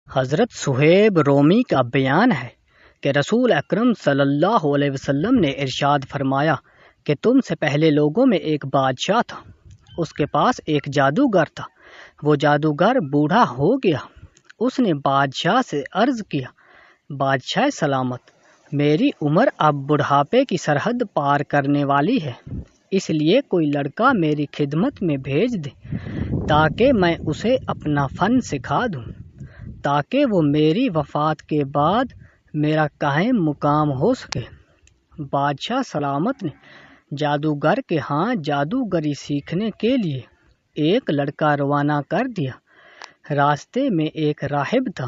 حضرت صہیب رومی کا بیان ہے کہ رسول اکرم صلی اللہ علیہ وسلم نے ارشاد فرمایا کہ تم سے پہلے لوگوں میں ایک بادشاہ تھا، اس کے پاس ایک جادوگر تھا۔ وہ جادوگر بوڑھا ہو گیا۔ اس نے بادشاہ سے عرض کیا، بادشاہ سلامت، میری عمر اب بڑھاپے کی سرحد پار کرنے والی ہے، اس لیے کوئی لڑکا میری خدمت میں بھیج دے تاکہ میں اسے اپنا فن سکھا دوں، تاکہ وہ میری وفات کے بعد میرا قائم مقام ہو سکے۔ بادشاہ سلامت نے جادوگر کے ہاں جادوگری سیکھنے کے لیے ایک لڑکا روانہ کر دیا۔ راستے میں ایک راہب تھا،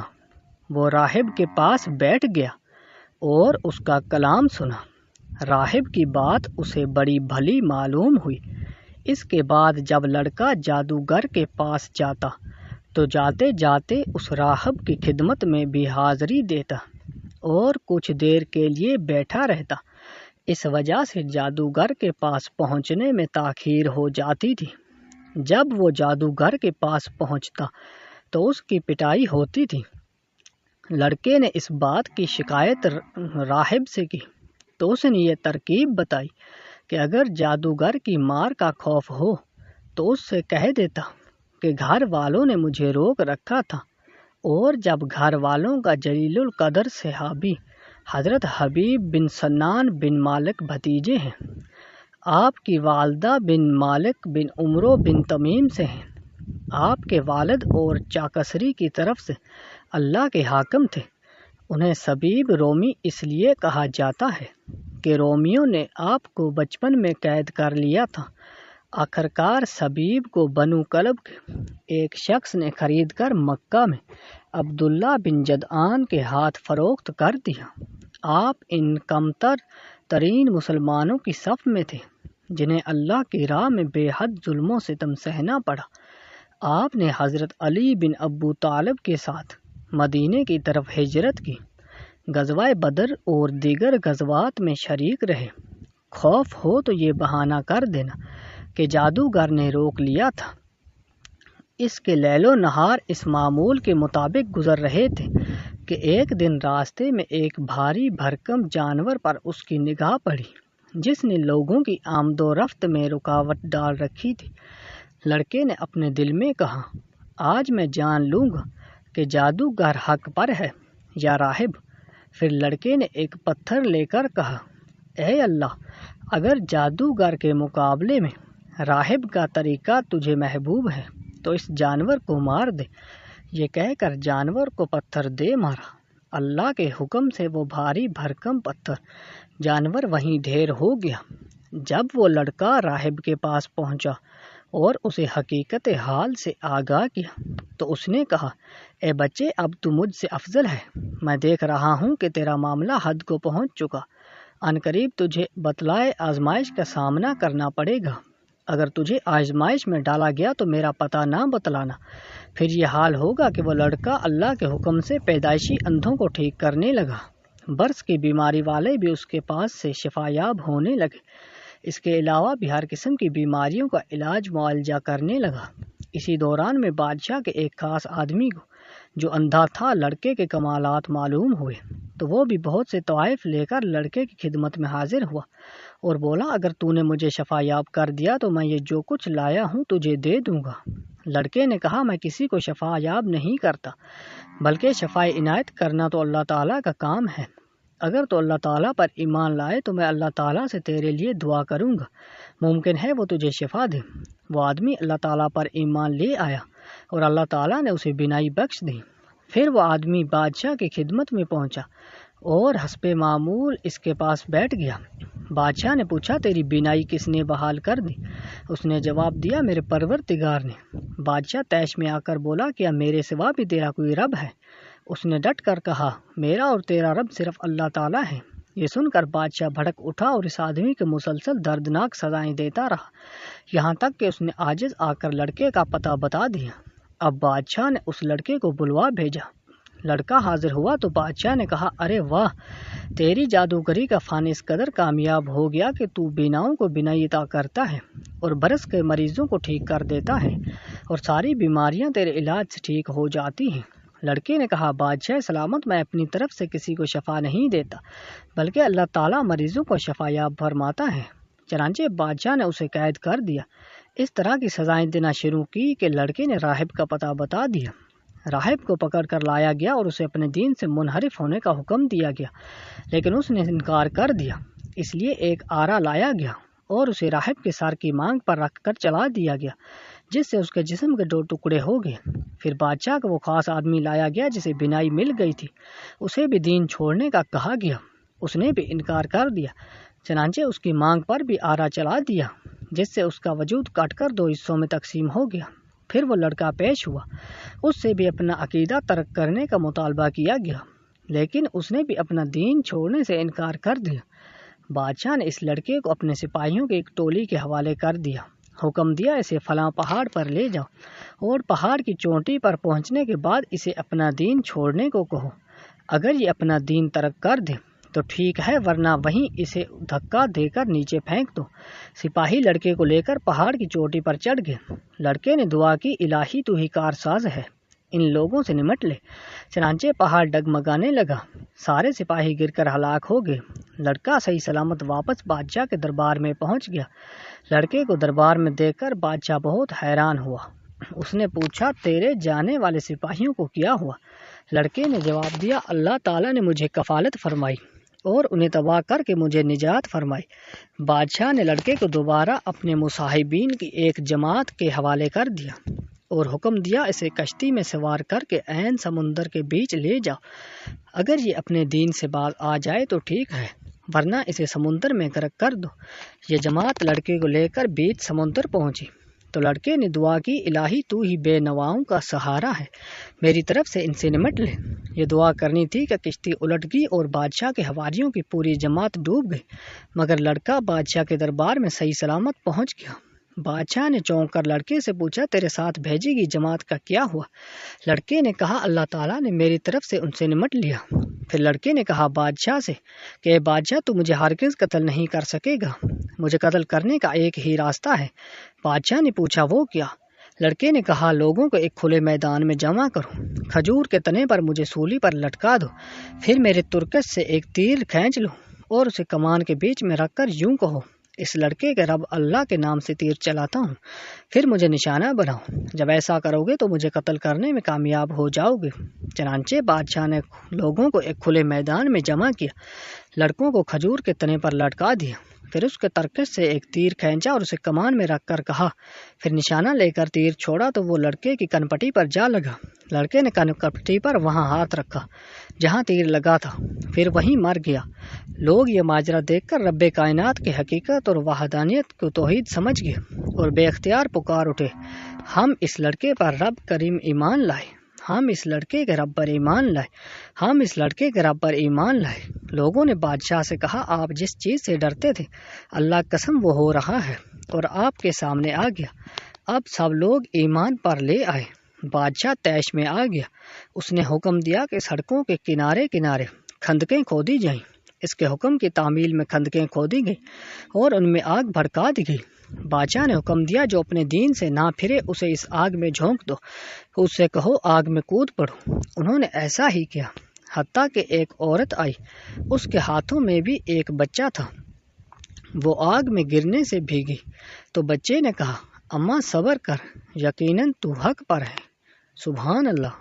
وہ راہب کے پاس بیٹھ گیا اور اس کا کلام سنا۔ راہب کی بات اسے بڑی بھلی معلوم ہوئی۔ اس کے بعد جب لڑکا جادوگر کے پاس جاتا تو جاتے جاتے اس راہب کی خدمت میں بھی حاضری دیتا اور کچھ دیر کے لیے بیٹھا رہتا۔ اس وجہ سے جادوگر کے پاس پہنچنے میں تاخیر ہو جاتی تھی۔ جب وہ جادوگر کے پاس پہنچتا تو اس کی پٹائی ہوتی تھی۔ لڑکے نے اس بات کی شکایت راہب سے کی تو اس نے یہ ترکیب بتائی کہ اگر جادوگر کی مار کا خوف ہو تو اس سے کہہ دیتا کہ گھر والوں نے مجھے روک رکھا تھا، اور جب گھر والوں کا جلیل القدر صحابی حضرت حبیب بن سنان بن مالک بھتیجے ہیں، آپ کی والدہ بن مالک بن عمرو بن تمیم سے ہیں، آپ کے والد اور چاکسری کی طرف سے اللہ کے حاکم تھے، انہیں سبیب رومی اس لیے کہا جاتا ہے کہ رومیوں نے آپ کو بچپن میں قید کر لیا تھا۔ آخرکار سبیب کو بنو کلب کے ایک شخص نے خرید کر مکہ میں عبداللہ بن جدعان کے ہاتھ فروخت کر دیا۔ آپ ان کمتر ترین مسلمانوں کی صف میں تھے جنہیں اللہ کی راہ میں بے حد ظلم و ستم سہنا پڑا۔ آپ نے حضرت علی بن ابو طالب کے ساتھ مدینے کی طرف ہجرت کی، غزوہ بدر اور دیگر غزوات میں شریک رہے۔ خوف ہو تو یہ بہانہ کر دینا کہ جادوگر نے روک لیا تھا۔ اس کے لیل و نہار اس معمول کے مطابق گزر رہے تھے کہ ایک دن راستے میں ایک بھاری بھرکم جانور پر اس کی نگاہ پڑی جس نے لوگوں کی آمد و رفت میں رکاوٹ ڈال رکھی تھی۔ لڑکے نے اپنے دل میں کہا، آج میں جان لوں گا کہ جادوگر حق پر ہے یا راہب۔ پھر لڑکے نے ایک پتھر لے کر کہا، اے اللہ، اگر جادوگر کے مقابلے میں راہب کا طریقہ تجھے محبوب ہے تو اس جانور کو مار دے۔ یہ کہہ کر جانور کو پتھر دے مارا۔ اللہ کے حکم سے وہ بھاری بھرکم پتھر جانور وہیں ڈھیر ہو گیا۔ جب وہ لڑکا راہب کے پاس پہنچا اور اسے حقیقت حال سے آگاہ کیا تو اس نے کہا، اے بچے، اب تو مجھ سے افضل ہے۔ میں دیکھ رہا ہوں کہ تیرا معاملہ حد کو پہنچ چکا، عنقریب تجھے بتلائے آزمائش کا سامنا کرنا پڑے گا۔ اگر تجھے آزمائش میں ڈالا گیا تو میرا پتہ نہ بتلانا، پھر یہ حال ہوگا کہ وہ لڑکا اللہ کے حکم سے پیدائشی اندھوں کو ٹھیک کرنے لگا، برس کی بیماری والے بھی اس کے پاس سے شفا یاب ہونے لگے، اس کے علاوہ بھی ہر قسم کی بیماریوں کا علاج معالجہ کرنے لگا۔ اسی دوران میں بادشاہ کے ایک خاص آدمی کو جو اندھا تھا لڑکے کے کمالات معلوم ہوئے تو وہ بھی بہت سے طوائف لے کر لڑکے کی خدمت میں حاضر ہوا اور بولا، اگر تو نے مجھے شفا یاب کر دیا تو میں یہ جو کچھ لایا ہوں تجھے دے دوں گا۔ لڑکے نے کہا، میں کسی کو شفا یاب نہیں کرتا، بلکہ شفا عنایت کرنا تو اللہ تعالیٰ کا کام ہے۔ اگر تو اللہ تعالیٰ پر ایمان لائے تو میں اللہ تعالیٰ سے تیرے لیے دعا کروں گا، ممکن ہے وہ تجھے شفا دے۔ وہ آدمی اللہ تعالیٰ پر ایمان لے آیا اور اللہ تعالیٰ نے اسے بینائی بخش دی۔ پھر وہ آدمی بادشاہ کی خدمت میں پہنچا اور حسب معمول اس کے پاس بیٹھ گیا۔ بادشاہ نے پوچھا، تیری بینائی کس نے بحال کر دی؟ اس نے جواب دیا، میرے پروردگار نے۔ بادشاہ طیش میں آ کر بولا، کیا میرے سوا بھی تیرا کوئی رب ہے؟ اس نے ڈٹ کر کہا، میرا اور تیرا رب صرف اللہ تعالیٰ ہے۔ یہ سن کر بادشاہ بھڑک اٹھا اور اس آدمی کو مسلسل دردناک سزائیں دیتا رہا، یہاں تک کہ اس نے عاجز آ کر لڑکے کا پتہ بتا دیا۔ اب بادشاہ نے اس لڑکے کو بلوا بھیجا۔ لڑکا حاضر ہوا تو بادشاہ نے کہا، ارے واہ، تیری جادوگری کا فن اس قدر کامیاب ہو گیا کہ تو بیناؤں کو بینائی عطا کرتا ہے اور برس کے مریضوں کو ٹھیک کر دیتا ہے اور ساری بیماریاں تیرے علاج سے ٹھیک ہو جاتی ہیں۔ لڑکے نے کہا بادشاہ سلامت میں اپنی طرف سے کسی کو شفا نہیں دیتا بلکہ اللہ تعالیٰ مریضوں کو شفا یاب فرماتا ہے۔ چنانچہ بادشاہ نے اسے قید کر دیا۔ اس طرح کی سزائیں دینا شروع کی کہ لڑکے نے راہب کا پتہ بتا دیا۔ راہب کو پکڑ کر لایا گیا اور اسے اپنے دین سے منحرف ہونے کا حکم دیا گیا، لیکن اس نے انکار کر دیا۔ اس لیے ایک آرا لایا گیا اور اسے راہب کے سر کی مانگ پر رکھ کر چلا دیا گیا، جس سے اس کے جسم کے 2 ٹکڑے ہو گئے۔ پھر بادشاہ کا وہ خاص آدمی لایا گیا جسے بینائی مل گئی تھی، اسے بھی دین چھوڑنے کا کہا گیا، اس نے بھی انکار کر دیا۔ چنانچہ اس کی مانگ پر بھی آرا چلا دیا، جس سے اس کا وجود کٹ کر 2 حصوں میں تقسیم ہو گیا۔ پھر وہ لڑکا پیش ہوا، اس سے بھی اپنا عقیدہ ترک کرنے کا مطالبہ کیا گیا، لیکن اس نے بھی اپنا دین چھوڑنے سے انکار کر دیا۔ بادشاہ نے اس لڑکے کو اپنے سپاہیوں کی ایک ٹولی کے حوالے کر دیا، حکم دیا اسے فلاں پہاڑ پر لے جاؤ اور پہاڑ کی چوٹی پر پہنچنے کے بعد اسے اپنا دین چھوڑنے کو کہو۔ اگر یہ اپنا دین ترک کر دے تو ٹھیک ہے، ورنہ وہیں اسے دھکا دے کر نیچے پھینک دو۔ سپاہی لڑکے کو لے کر پہاڑ کی چوٹی پر چڑھ گئے۔ لڑکے نے دعا کی الہی تو ہی کارساز ہے، ان لوگوں سے نمٹ لے۔ چنانچہ پہاڑ ڈگمگانے لگا، سارے سپاہی گر کر ہلاک ہو گئے۔ لڑکا صحیح سلامت واپس بادشاہ کے دربار میں پہنچ گیا۔ لڑکے کو دربار میں دیکھ کر بادشاہ بہت حیران ہوا۔ اس نے پوچھا تیرے جانے والے سپاہیوں کو کیا ہوا؟ لڑکے نے جواب دیا اللہ تعالیٰ نے مجھے کفالت فرمائی اور انہیں تباہ کر کے مجھے نجات فرمائی۔ بادشاہ نے لڑکے کو دوبارہ اپنے مصاحبین کی ایک جماعت کے حوالے کر دیا اور حکم دیا اسے کشتی میں سوار کر کے عین سمندر کے بیچ لے جاؤ۔ اگر یہ اپنے دین سے باز آ جائے تو ٹھیک ہے، ورنہ اسے سمندر میں غرق کر دو۔ یہ جماعت لڑکے کو لے کر بیچ سمندر پہنچی تو لڑکے نے دعا کی الہی تو ہی بے نواؤں کا سہارا ہے، میری طرف سے ان سے نمٹ لے۔ یہ دعا کرنی تھی کہ کشتی الٹ گئی اور بادشاہ کے حواریوں کی پوری جماعت ڈوب گئی، مگر لڑکا بادشاہ کے دربار میں صحیح سلامت پہنچ گیا۔ بادشاہ نے چونک کر لڑکے سے پوچھا تیرے ساتھ بھیجی گئی جماعت کا کیا ہوا؟ لڑکے نے کہا اللہ تعالیٰ نے میری طرف سے ان سے نمٹ لیا۔ پھر لڑکے نے کہا بادشاہ سے کہ اے بادشاہ تو مجھے ہرگز قتل نہیں کر سکے گا، مجھے قتل کرنے کا ایک ہی راستہ ہے۔ بادشاہ نے پوچھا وہ کیا؟ لڑکے نے کہا لوگوں کو ایک کھلے میدان میں جمع کرو، کھجور کے تنے پر مجھے سولی پر لٹکا دو، پھر میرے ترکش سے ایک تیر کھینچ لو اور اسے کمان کے بیچ میں رکھ کر یوں کہو اس لڑکے کے رب اللہ کے نام سے تیر چلاتا ہوں، پھر مجھے نشانہ بناؤ۔ جب ایسا کرو گے تو مجھے قتل کرنے میں کامیاب ہو جاؤ گے۔ چنانچہ بادشاہ نے لوگوں کو ایک کھلے میدان میں جمع کیا، لڑکوں کو کھجور کے تنے پر لٹکا دیا، پھر اس کے ترکش سے ایک تیر کھینچا اور اسے کمان میں رکھ کر کہا، پھر نشانہ لے کر تیر چھوڑا تو وہ لڑکے کی کنپٹی پر جا لگا۔ لڑکے نے کنپٹی پر وہاں ہاتھ رکھا جہاں تیر لگا تھا، پھر وہیں مر گیا۔ لوگ یہ ماجرا دیکھ کر رب کائنات کی حقیقت اور وحدانیت کو توحید سمجھ گئے اور بے اختیار پکار اٹھے ہم اس لڑکے پر رب کریم ایمان لائے، ہم اس لڑکے کے رب پر ایمان لائے، ہم اس لڑکے کے رب پر ایمان لائے۔ لوگوں نے بادشاہ سے کہا آپ جس چیز سے ڈرتے تھے اللہ قسم وہ ہو رہا ہے اور آپ کے سامنے آ گیا۔ اب سب لوگ ایمان پر لے آئے۔ بادشاہ طیش میں آ گیا۔ اس نے حکم دیا کہ سڑکوں کے کنارے کنارے کھندقیں کھودی جائیں۔ اس کے حکم کی تعمیل میں کھندقیں کھودی گئی اور ان میں آگ بھڑکا دی گئی۔ بادشاہ نے حکم دیا جو اپنے دین سے نہ پھرے اسے اس آگ میں جھونک دو، اس سے کہو آگ میں کود پڑو۔ انہوں نے ایسا ہی کیا، حتیٰ کہ ایک عورت آئی، اس کے ہاتھوں میں بھی ایک بچہ تھا، وہ آگ میں گرنے سے بھیگی تو بچے نے کہا اماں صبر کر، یقیناً تو حق پر ہے۔ سبحان اللہ۔